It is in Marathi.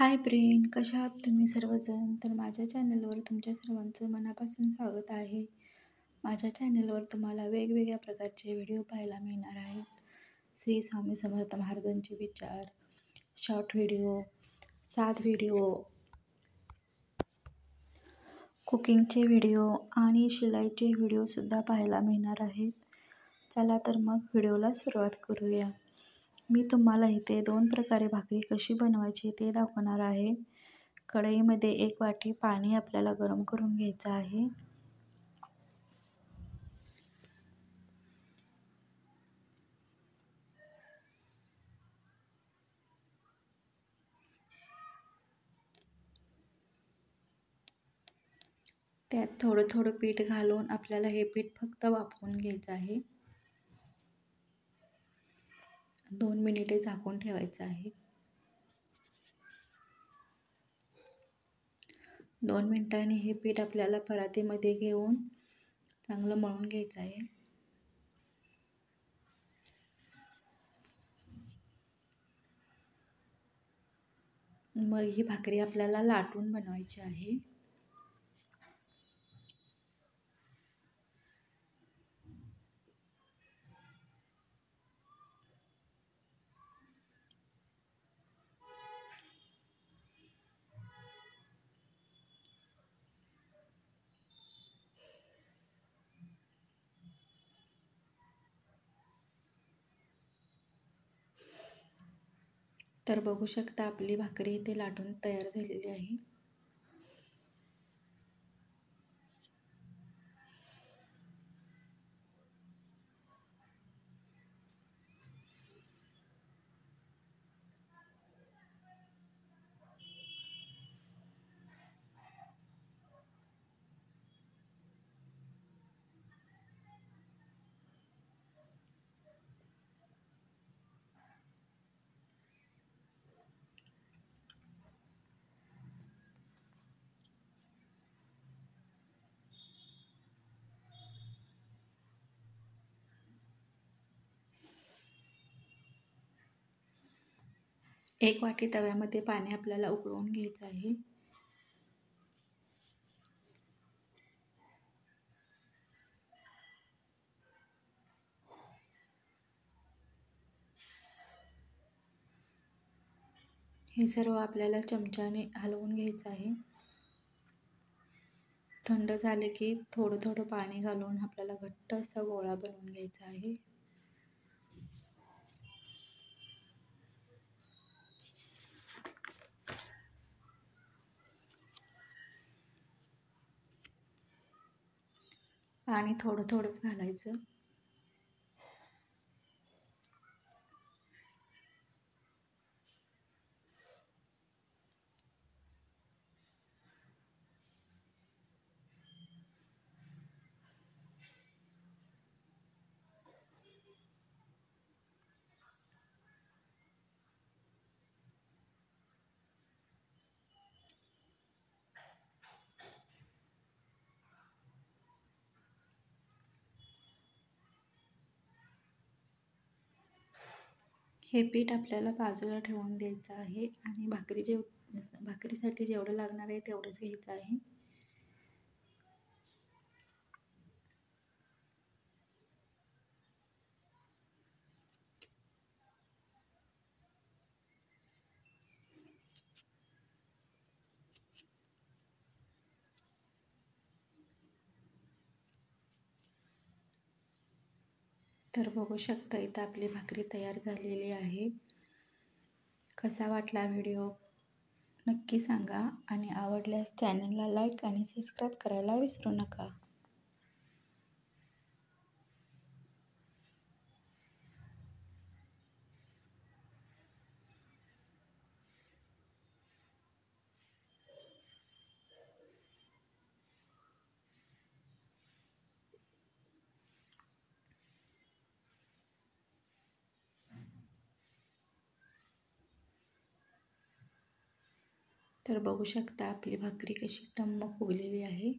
हाय फ्रेंड, कशा आहात तुम्ही सर्वजण? तर माझ्या चॅनलवर तुमच्या सर्वांचं मनापासून स्वागत आहे. माझ्या चॅनलवर तुम्हाला वेगवेगळ्या प्रकारचे व्हिडिओ पाहायला मिळणार आहेत. श्री स्वामी समर्थ महाराजांचे विचार, शॉर्ट व्हिडिओ, साध व्हिडिओ, कुकिंगचे व्हिडिओ आणि शिलाईचे व्हिडिओसुद्धा पाहायला मिळणार आहेत. चला तर मग व्हिडिओला सुरुवात करूया. मी तुम्हाला इथे 2 प्रकारे भाकरी कशी बनवायची ते दाखवणार आहे. कढईमध्ये 1 वाटी पाणी आपल्याला गरम करून घ्यायचं आहे. त्यात थोडं थोडं पीठ घालून आपल्याला हे पीठ फक्त वाफवून घ्यायचं आहे. 2 मिनिटे झाकून ठेवायचं आहे. 2 मिनिटांनी हे पीठ आपल्याला परातीमध्ये घेऊन चांगलं मळून घ्यायचं आहे. मग ही भाकरी आपल्याला लाटून बनवायची आहे. तर बघू शकता आपली भाकरी इथे लाटून तयार झालेली आहे. एक वाटी तव्यामध्ये पाणी आपल्याला उकळवून घ्यायचं आहे. हे सर्व आपल्याला चमच्याने हलवून घ्यायचं आहे. थंड झाले की थोडं थोडं पाणी घालून आपल्याला घट्ट असा गोळा बनवून घ्यायचा आहे. पाणी थोडं थोडंच घालायचं. हे पीठ आपल्याला बाजूला ठेवून द्यायचं आहे आणि भाकरीसाठी जेवढं लागणार आहे तेवढंच घ्यायचं आहे. तर बघू शकता इथं आपली भाकरी तयार झालेली आहे. कसा वाटला व्हिडिओ नक्की सांगा आणि आवडल्यास चॅनलला लाईक आणि सबस्क्राईब करायला विसरू नका. तर बघू शकता आपली भाकरी कशी टम्म फुगलेली आहे.